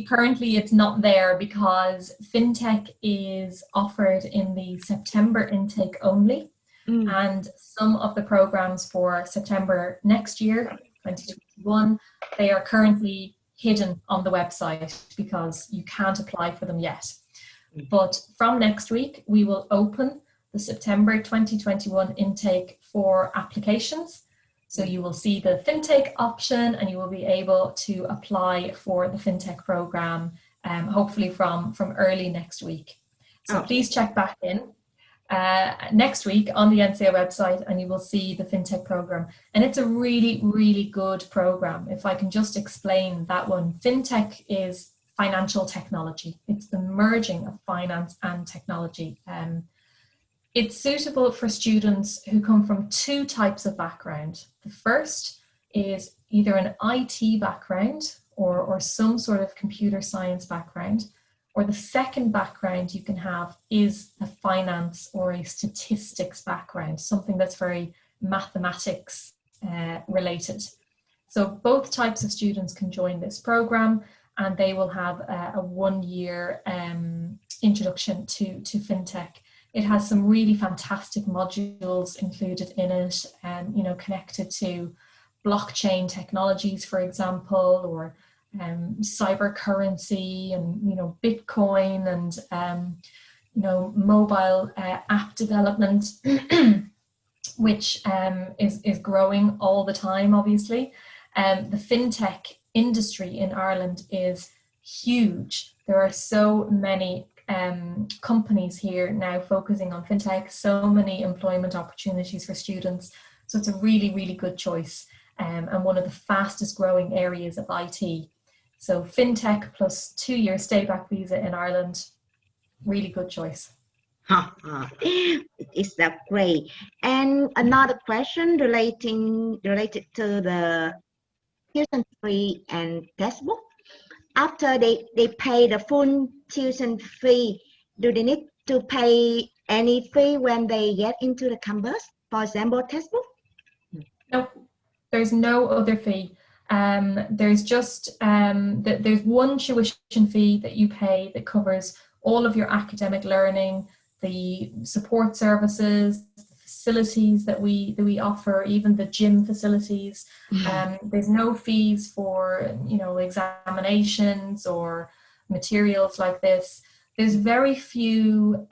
Currently it's not there because fintech is offered in the September intake only. And some of the programs for September next year, 2021, they are currently hidden on the website because you can't apply for them yet. But from next week, we will open the September 2021 intake for applications. So you will see the fintech option and you will be able to apply for the fintech program, hopefully from early next week. So please check back in next week on the NCI website and you will see the fintech program. And it's a really, really good program. If I can just explain that one, fintech is financial technology. It's the merging of finance and technology. It's suitable for students who come from two types of background. The first is either an IT background or some sort of computer science background, or the second background you can have is a finance or a statistics background, something that's very mathematics related. So both types of students can join this program and they will have a 1 year introduction to fintech. It has some really fantastic modules included in it, you know, connected to blockchain technologies, for example, or cyber currency and, you know, Bitcoin and, you know, mobile app development, which is growing all the time, obviously. The fintech industry in Ireland is huge. There are so many companies here now focusing on fintech, so many employment opportunities for students. So it's a really, really good choice and one of the fastest growing areas of IT. So fintech plus 2 year stay back visa in Ireland, really good choice. It's that great. And another question related to the tuition fee and textbook. After they pay the full tuition fee, do they need to pay any fee when they get into the campus? For example, textbook? No, there's no other fee. There's just there's one tuition fee that you pay that covers all of your academic learning, the support services, the facilities that we offer, even the gym facilities. There's no fees for, you know, examinations or materials like this. There's very few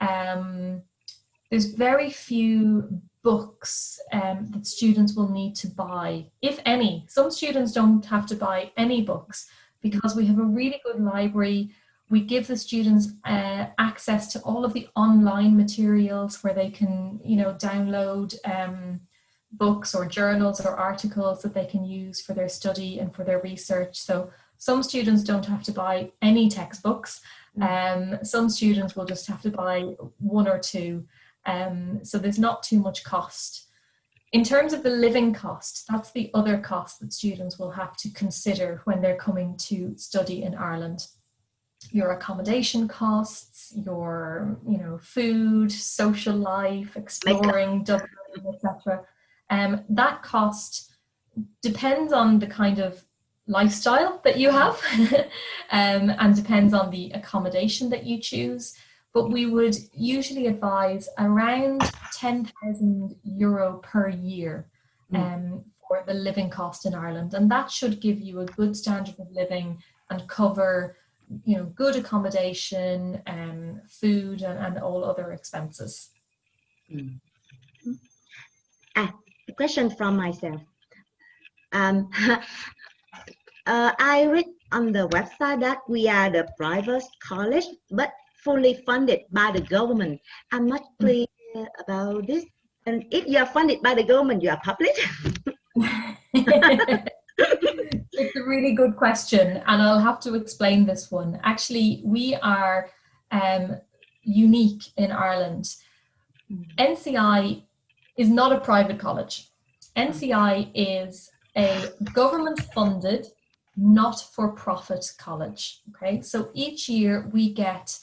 books that students will need to buy, if any. Some students don't have to buy any books because we have a really good library. We give the students access to all of the online materials where they can, you know, download books or journals or articles that they can use for their study and for their research. So some students don't have to buy any textbooks. Some students will just have to buy one or two. So there's not too much cost. In terms of the living cost, that's the other cost that students will have to consider when they're coming to study in Ireland. Your accommodation costs, your, you know, food, social life, exploring Dublin, etc. That cost depends on the kind of lifestyle that you have and depends on the accommodation that you choose. But we would usually advise around €10,000 per year for the living cost in Ireland. And that should give you a good standard of living and cover, you know, good accommodation, food and all other expenses. A question from myself. I read on the website that we are the private college, but fully funded by the government. I'm not clear about this. And if you are funded by the government, you are public? It's a really good question, and I'll have to explain this one. Actually, we are unique in Ireland. NCI is not a private college. NCI is a government-funded, not-for-profit college. Okay, so each year we get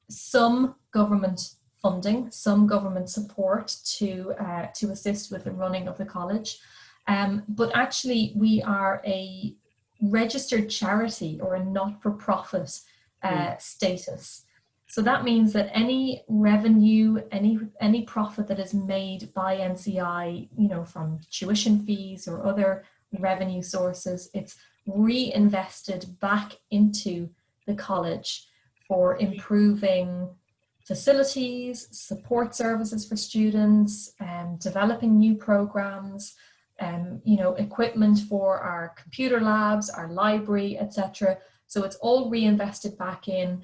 some government funding, some government support to assist with the running of the college. But actually we are a registered charity or a not-for-profit status. So that means that any revenue, any profit that is made by NCI, you know, from tuition fees or other revenue sources, it's reinvested back into the college for improving facilities, support services for students, developing new programs, you know, equipment for our computer labs, our library, etc. So it's all reinvested back in,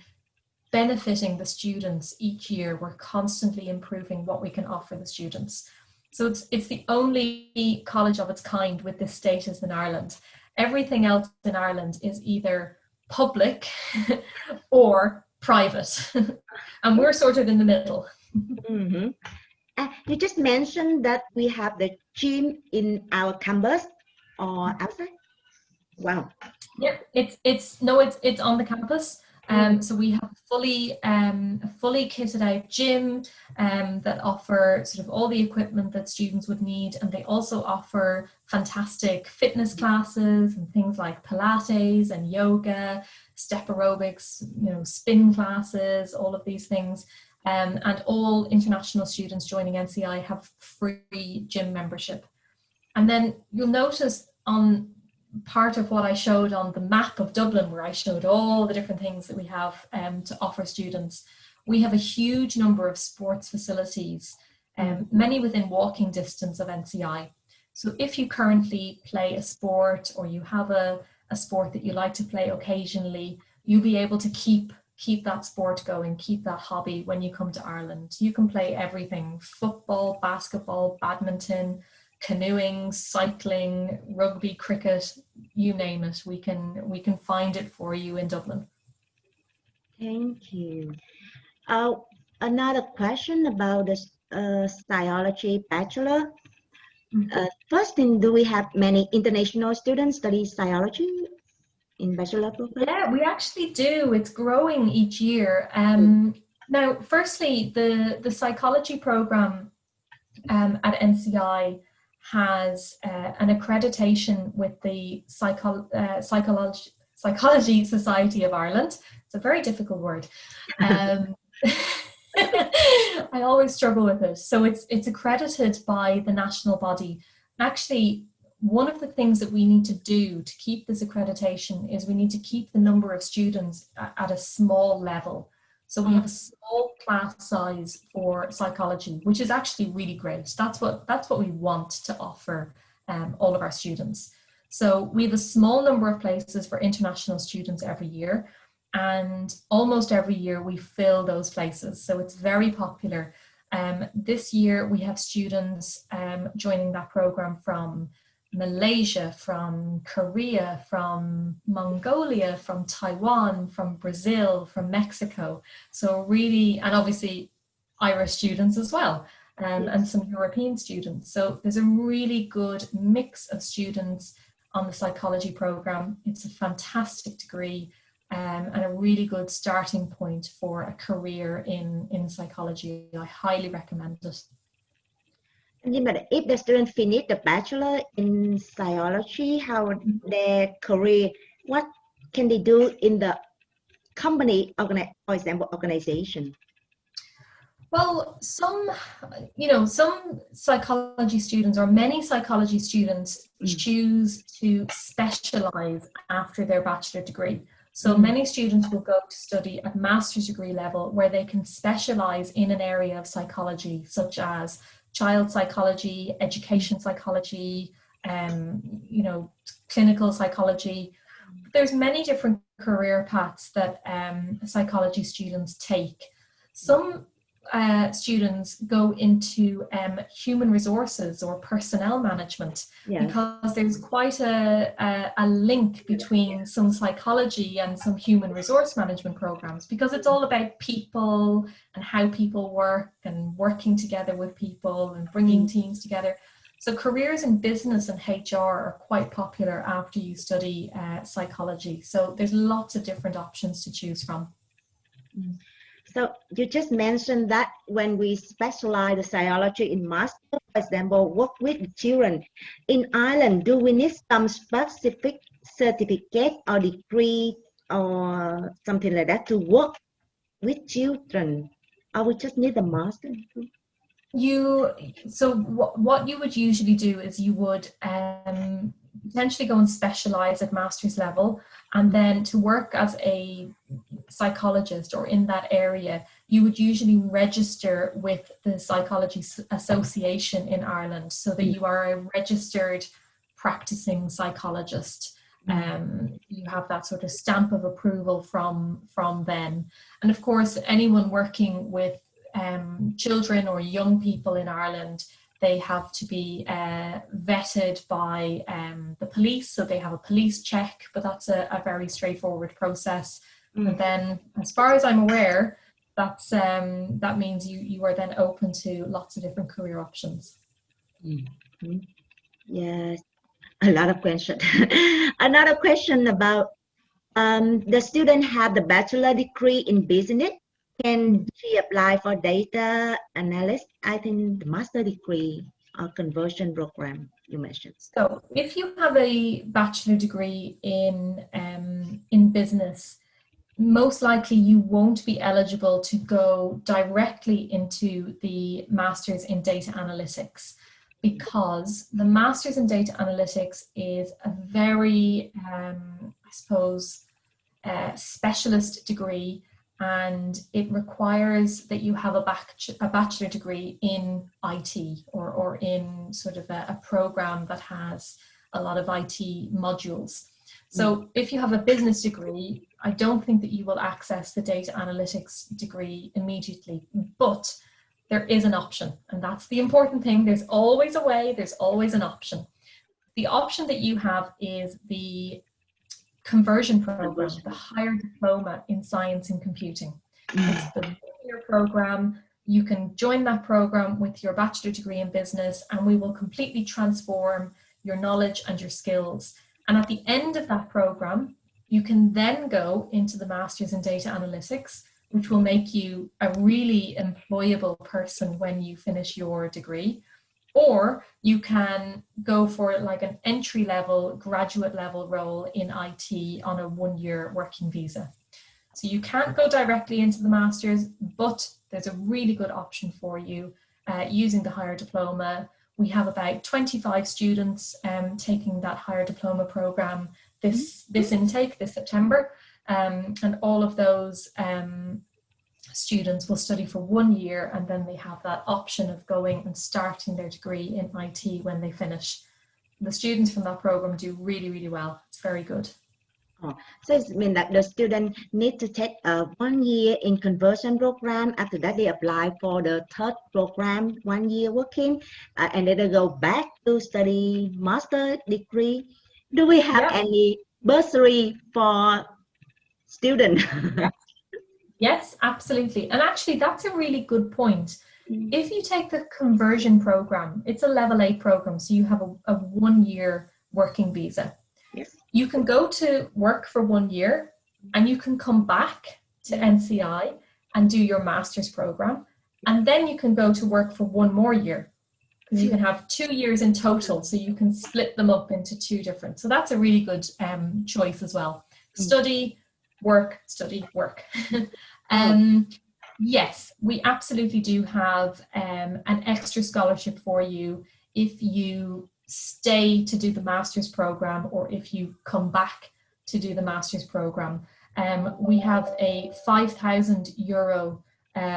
benefiting the students each year. We're constantly improving what we can offer the students. So it's the only college of its kind with this status in Ireland. Everything else in Ireland is either public or private, and we're sort of in the middle. Mm-hmm. You just mentioned that we have the gym in our campus or outside. Wow. Yeah, it's on the campus. So we have a fully kitted out gym that offer sort of all the equipment that students would need, and they also offer fantastic fitness classes and things like Pilates and yoga, step aerobics, you know, spin classes, all of these things. And all international students joining NCI have free gym membership. And then you'll notice on part of what I showed on the map of Dublin, where I showed all the different things that we have to offer students, we have a huge number of sports facilities, many within walking distance of NCI. So if you currently play a sport, or you have a sport that you like to play occasionally, you'll be able to keep that sport going, keep that hobby when you come to Ireland. You can play everything: football, basketball, badminton, canoeing, cycling, rugby, cricket, you name it. We can find it for you in Dublin. Thank you. Another question about the psychology bachelor. First thing, do we have many international students study psychology in bachelor program? Yeah, we actually do. It's growing each year. Now, firstly, the psychology program at NCI has an accreditation with the Psychology Society of Ireland. It's a very difficult word. I always struggle with it. So it's accredited by the national body. Actually, one of the things that we need to do to keep this accreditation is we need to keep the number of students at a small level. So we have a small class size for psychology, which is actually really great. That's what we want to offer all of our students. So we have a small number of places for international students every year, and almost every year we fill those places. So it's very popular. This year we have students joining that program from Malaysia, from Korea, from Mongolia, from Taiwan, from Brazil, from Mexico. So really, and obviously Irish students as well, and some European students. So there's a really good mix of students on the psychology program. It's a fantastic degree and a really good starting point for a career in psychology. I highly recommend it. But if the student finish the bachelor in psychology, how their career, what can they do in the company, for example, organization? Well, some psychology students, or many psychology students, choose to specialize after their bachelor degree. So many students will go to study at master's degree level, where they can specialize in an area of psychology, such as child psychology, education psychology, you know, clinical psychology. There's many different career paths that psychology students take. Some students go into human resources or personnel management, because there's quite a link between some psychology and some human resource management programs, because it's all about people and how people work and working together with people and bringing teams together. So careers in business and HR are quite popular after you study psychology. So there's lots of different options to choose from. So you just mentioned that when we specialize the psychology in master, for example, work with children in Ireland, do we need some specific certificate or degree or something like that to work with children, or we just need a master? So what you would usually do is you would potentially go and specialize at master's level, and then to work as a psychologist or in that area, you would usually register with the Psychology Association in Ireland, so that you are a registered practicing psychologist. You have that sort of stamp of approval from them. And of course, anyone working with children or young people in Ireland, they have to be vetted by the police, so they have a police check, but that's a very straightforward process. And then, as far as I'm aware, that means you are then open to lots of different career options. Yes, a lot of questions. Another question about the student have the bachelor degree in business. Can she apply for data analyst? I think the master degree or conversion program you mentioned. So if you have a bachelor degree in business, most likely you won't be eligible to go directly into the master's in data analytics, because the master's in data analytics is a very, I suppose, specialist degree, and it requires that you have a bachelor degree in IT or in sort of a program that has a lot of IT modules. So if you have a business degree, I don't think that you will access the data analytics degree immediately, but there is an option, and that's the important thing. There's always a way, there's always an option. The option that you have is the conversion program, the higher diploma in science and computing. It's the 1-year program. You can join that program with your bachelor degree in business, and we will completely transform your knowledge and your skills. And at the end of that program, you can then go into the master's in data analytics, which will make you a really employable person when you finish your degree. Or you can go for like an entry-level, graduate-level role in IT on a 1-year working visa. So you can't go directly into the master's, but there's a really good option for you using the higher diploma. We have about 25 students taking that higher diploma program this intake, this September, and all of those students will study for 1 year, and then they have that option of going and starting their degree in IT when they finish. The students from that program do really, really well. It's very good. Oh, so it means that the student need to take a 1 year in conversion program. After that, they apply for the third program, 1 year working, and then they go back to study master degree. Do we have any bursary for students? Yes, absolutely. And actually, that's a really good point. If you take the conversion program, it's a level 8 program, so you have a 1 year working visa. Yes. You can go to work for 1 year, and you can come back to NCI and do your master's program, and then you can go to work for 1 more year, because you can have 2 years in total, so you can split them up into 2 different. So that's a really good choice as well. Study, work, study, work. Yes, we absolutely do have an extra scholarship for you if you stay to do the master's program, or if you come back to do the master's program. We have a €5,000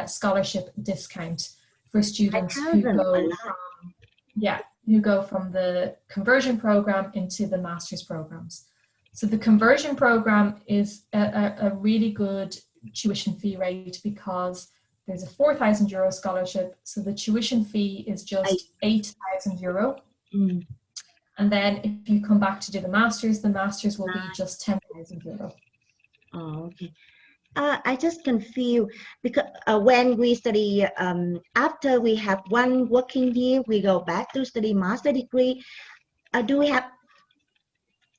scholarship discount for students tell who them go a lot. who go from the conversion program into the master's programs. So the conversion program is a really good tuition fee rate because there's a €4,000 scholarship. So the tuition fee is just €8,000. Mm. And then if you come back to do the master's will be just €10,000. Oh, okay. I just confused because when we study, after we have one working year, we go back to study master degree. Do we have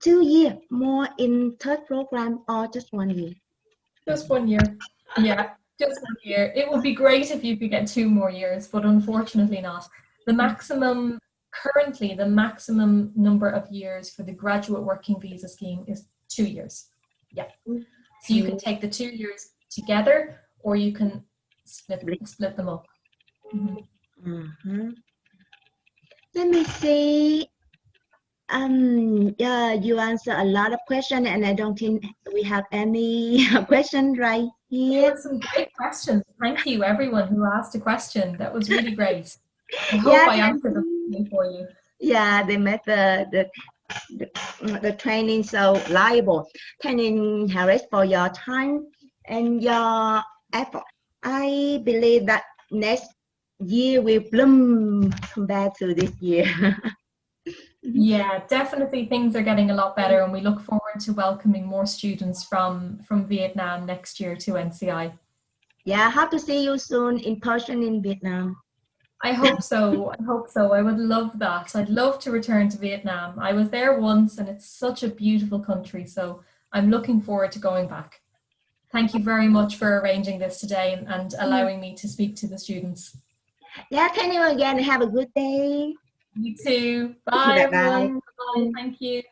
2 years more in third program or just 1 year? Just 1 year. Yeah, just 1 year. It would be great if you could get 2 more years, but unfortunately not. Currently, the maximum number of years for the graduate working visa scheme is 2 years. Yeah. So you can take the 2 years together, or you can split them up. Mm-hmm. Let me see. Yeah, you answer a lot of questions, and I don't think we have any question right here. There were some great questions. Thank you, everyone who asked a question. That was really great. I hope Yeah, I answered them for you. Yeah, they made the training so reliable. Thank you, Harris, for your time and your effort. I believe that next year will bloom compared to this year. Yeah, definitely things are getting a lot better, and we look forward to welcoming more students from Vietnam next year to NCI. Yeah, hope to see you soon in person in Vietnam. I hope so. I would love that. I'd love to return to Vietnam. I was there once and it's such a beautiful country, so I'm looking forward to going back. Thank you very much for arranging this today and allowing me to speak to the students. Yeah, thank you again. Have a good day. You too. Bye, everyone. Bye. Thank you.